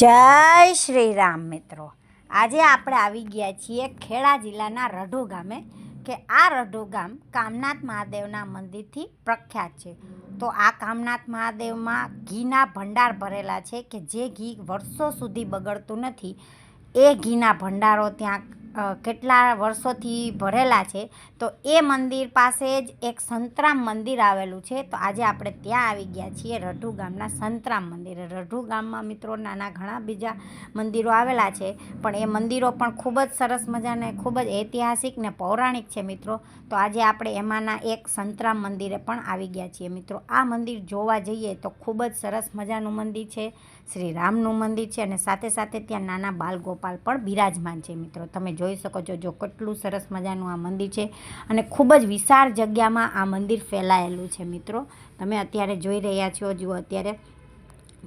જય શ્રી રામ મિત્રો, આજે આપણે આવી ગયા છીએ ખેડા જિલ્લાના રઢુ ગામે કે આ રઢુ ગામ કામનાથ મહાદેવના મંદિરથી પ્રખ્યાત છે. તો આ કામનાથ મહાદેવમાં ઘીના ભંડાર ભરેલા છે કે જે ઘી વર્ષો સુધી બગડતું નથી. એ ઘીના ભંડારો ત્યાં કેટલા વર્ષોથી ભરેલા છે. તો એ મંદિર પાસે જ એક સંતરામ મંદિર આવેલું છે. તો આજે આપણે ત્યાં આવી ગયા છીએ, રઢુ ગામના સંતરામ મંદિર. રઢુ ગામમાં મિત્રો નાના ઘણા બીજા મંદિરો આવેલા છે, પણ એ મંદિરો પણ ખૂબ જ સરસ મજાને ખૂબ જ ઐતિહાસિક ને પૌરાણિક છે મિત્રો. તો આજે આપણે એમાંના એક સંતરામ મંદિરે પણ આવી ગયા છીએ મિત્રો. આ મંદિર જોવા જઈએ તો ખૂબ જ સરસ મજાનું મંદિર છે, શ્રી રામનું મંદિર છે, અને સાથે સાથે ત્યાં નાના બાલ ગોપાલ પણ બિરાજમાન છે મિત્રો. તમે જોઈ શકો છો જો કેટલું સરસ મજાનું આ મંદિર છે, અને ખૂબ જ વિશાળ જગ્યામાં આ મંદિર ફેલાયેલું છે મિત્રો. તમે અત્યારે જોઈ રહ્યા છો, જુઓ અત્યારે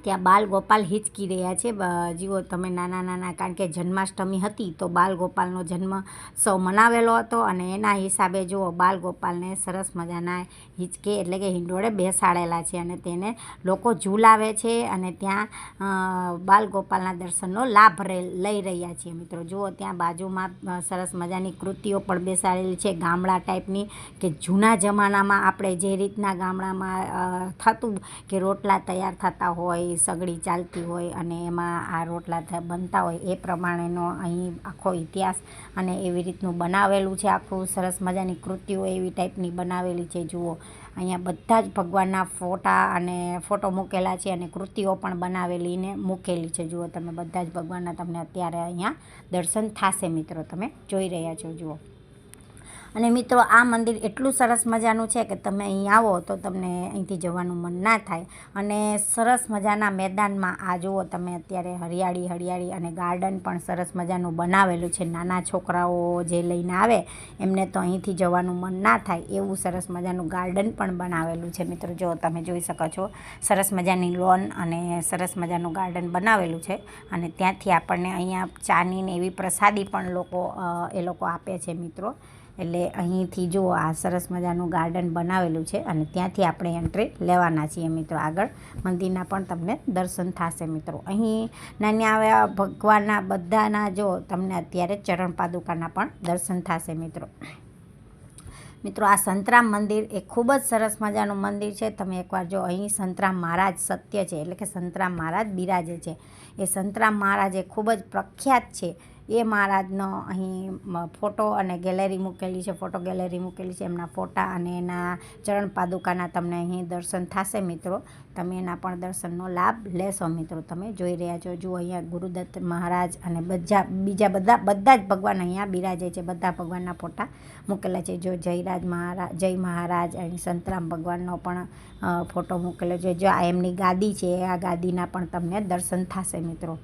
ત્યાં બાલ ગોપાલ હિંચકી રહ્યા છે. જુઓ તમે નાના નાના, કારણ કે જન્માષ્ટમી હતી તો બાલ ગોપાલનો જન્મોત્સવ મનાવેલો હતો, અને એના હિસાબે જુઓ બાલ ગોપાલને સરસ મજાના હિંચકે એટલે કે હિંડોળે બેસાડેલા છે, અને તેને લોકો ઝૂલાવે છે, અને ત્યાં બાલ ગોપાલના દર્શનનો લાભ લઈ રહ્યા છીએ મિત્રો. જુઓ ત્યાં બાજુમાં સરસ મજાની કૃતિઓ પણ બેસાડેલી છે, ગામડા ટાઈપની, કે જૂના જમાનામાં આપણે જે રીતના ગામડામાં થતું કે રોટલા તૈયાર થતા હોય, સગડી ચાલતી હોય અને એમાં આ રોટલા બનતા હોય, એ પ્રમાણેનો અહીં આખો ઇતિહાસ અને એવી રીતનું બનાવેલું છે. આખું સરસ મજાની કૃતિઓ એવી ટાઈપની બનાવેલી છે. જુઓ અહીંયા બધા જ ભગવાનના ફોટા અને ફોટો મૂકેલા છે, અને કૃતિઓ પણ બનાવેલી ને મૂકેલી છે. જુઓ તમે બધા જ ભગવાનના તમને અત્યારે અહીંયા દર્શન થશે મિત્રો. તમે જોઈ રહ્યા છો જુઓ. અને મિત્રો આ મંદિર એટલું સરસ મજાનું છે કે તમે અહીં આવો તો તમને અહીંથી જવાનું મન ના થાય. અને સરસ મજાના મેદાનમાં આ જુઓ તમે અત્યારે હરિયાળી અને ગાર્ડન પણ સરસ મજાનું બનાવેલું છે. નાના છોકરાઓ જે લઈને આવે એમને તો અહીંથી જવાનું મન ના થાય એવું સરસ મજાનું ગાર્ડન પણ બનાવેલું છે મિત્રો. જો તમે જોઈ શકો છો, સરસ મજાની લોન અને સરસ મજાનું ગાર્ડન બનાવેલું છે. અને ત્યાંથી આપણને અહીંયા ચાની ને એવી પ્રસાદી પણ એ લોકો આપે છે મિત્રો. એટલે અહીંથી જુઓ આ સરસ મજાનું ગાર્ડન બનાવેલું છે, અને ત્યાંથી આપણે એન્ટ્રી લેવાના છીએ મિત્રો. આગળ મંદિરના પણ તમને દર્શન થશે મિત્રો. અહીં નાના આવ્યા ભગવાનના બધાના જો તમને અત્યારે ચરણ પાદુકાના પણ દર્શન થશે મિત્રો. મિત્રો આ સંતરામ મંદિર એ ખૂબ જ સરસ મજાનું મંદિર છે. તમે એકવાર જો, અહીં સંતરામ મહારાજ સત્ય છે, એટલે કે સંતરામ મહારાજ બિરાજે છે. એ સંતરામ મહારાજ એ ખૂબ જ પ્રખ્યાત છે. એ મહારાજનો અહીં ફોટો અને ગેલેરી મૂકેલી છે, ફોટો ગેલેરી મૂકેલી છે. એમના ફોટા અને એના ચરણ પાદુકાના તમને અહીં દર્શન થશે મિત્રો. તમે એના પણ દર્શનનો લાભ લેશો મિત્રો. તમે જોઈ રહ્યા છો, જુઓ અહીંયા ગુરુદત્ત મહારાજ અને બીજા બધા જ ભગવાન અહીંયા બિરાજે છે. બધા ભગવાનના ફોટા મૂકેલા છે. જો જય મહારાજ અહીં સંતરામ ભગવાનનો પણ ફોટો મૂકેલો છે. જો આ એમની ગાદી છે, આ ગાદીના પણ તમને દર્શન થશે મિત્રો.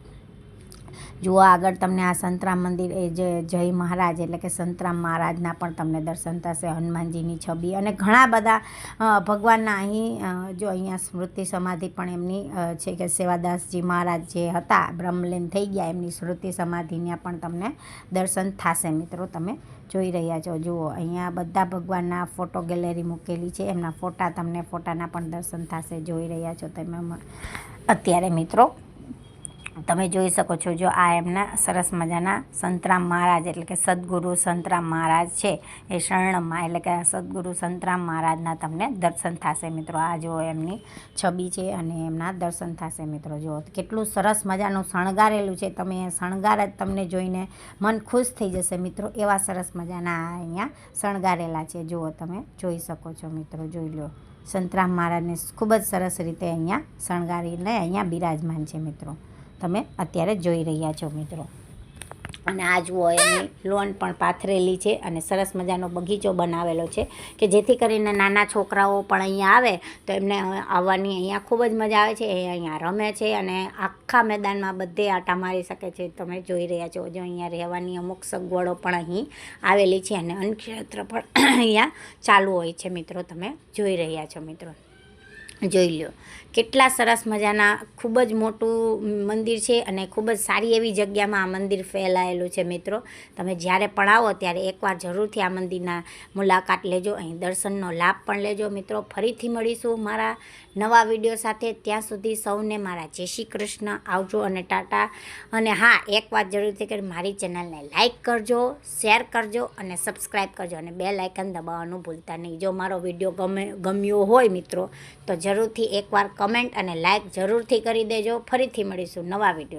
જુઓ આગળ તમને આ સંતરામ મંદિર એ જય મહારાજ એટલે કે સંતરામ મહારાજના પણ તમને દર્શન થશે. હનુમાનજીની છબી અને ઘણા બધા ભગવાનના અહીં જો અહીંયા સ્મૃતિ સમાધિ પણ એમની છે, કે સેવાદાસજી મહારાજ જે હતા બ્રહ્મલીન થઈ ગયા, એમની સ્મૃતિ સમાધિના પણ તમને દર્શન થશે મિત્રો. તમે જોઈ રહ્યા છો, જુઓ અહીંયા બધા ભગવાનના ફોટો ગેલેરી મૂકેલી છે. એમના ફોટા તમને ફોટાના પણ દર્શન થશે. જોઈ રહ્યા છો તમે અત્યારે મિત્રો. તમે જોઈ શકો છો, જો આ એમના સરસ મજાના સંતરામ મહારાજ એટલે કે સદગુરુ સંતરામ મહારાજ છે, એ શરણમાં એટલે કે સદગુરુ સંતરામ મહારાજના તમને દર્શન થશે મિત્રો. આ જો એમની છબી છે અને એમના દર્શન થશે મિત્રો. જો કેટલું સરસ મજાનું શણગારેલું છે. તમે શણગાર જ તમને જોઈને મન ખુશ થઈ જશે મિત્રો. એવા સરસ મજાના અહીંયા શણગારેલા છે. જુઓ તમે જોઈ શકો છો મિત્રો. જોઈ લો, સંતરામ મહારાજને ખૂબ જ સરસ રીતે અહીંયા શણગારીને અહીંયા બિરાજમાન છે મિત્રો. તમે અત્યારે જોઈ રહ્યા છો મિત્રો. અને આ જુઓ એની લોન પણ પાથરેલી છે, અને સરસ મજાનો બગીચો બનાવેલો છે, કે જેથી કરીને નાના છોકરાઓ પણ અહીંયા આવે તો એમને આવવાની અહીંયા ખૂબ જ મજા આવે છે. એ અહીંયા રમે છે, અને આખા મેદાનમાં બધે આટા મારી શકે છે. તમે જોઈ રહ્યા છો, જો અહીંયા રહેવાની અમુક સગવડો પણ અહીં આવેલી છે, અને અન્નક્ષેત્ર પણ અહીંયા ચાલુ હોય છે મિત્રો. તમે જોઈ રહ્યા છો મિત્રો. જોઈ લો કેટલા સરસ મજાના ખૂબ જ મોટું મંદિર છે અને ખૂબ જ સારી એવી જગ્યામાં આ મંદિર ફેલાયેલું છે મિત્રો. તમે જ્યારે પણ આવો ત્યારે એકવાર જરૂરથી આ મંદિરના મુલાકાત લેજો, અહીં દર્શનનો લાભ પણ લેજો મિત્રો. ફરીથી મળીશું મારા નવા વિડીયો સાથે. ત્યાં સુધી સૌને મારા જય શ્રી કૃષ્ણ, આવજો અને ટાટા. અને હા, એક વાત જરૂરથી કરી, મારી ચેનલને લાઇક કરજો, શેર કરજો અને સબસ્ક્રાઈબ કરજો અને બેલ આઇકન દબાવવાનું ભૂલતા નહીં. જો મારો વિડીયો ગમ્યો હોય મિત્રો તો જરૂરથી એકવાર કમેન્ટ અને લાઇક જરૂરથી કરી દેજો. ફરીથી મળીશું નવા વિડીયો.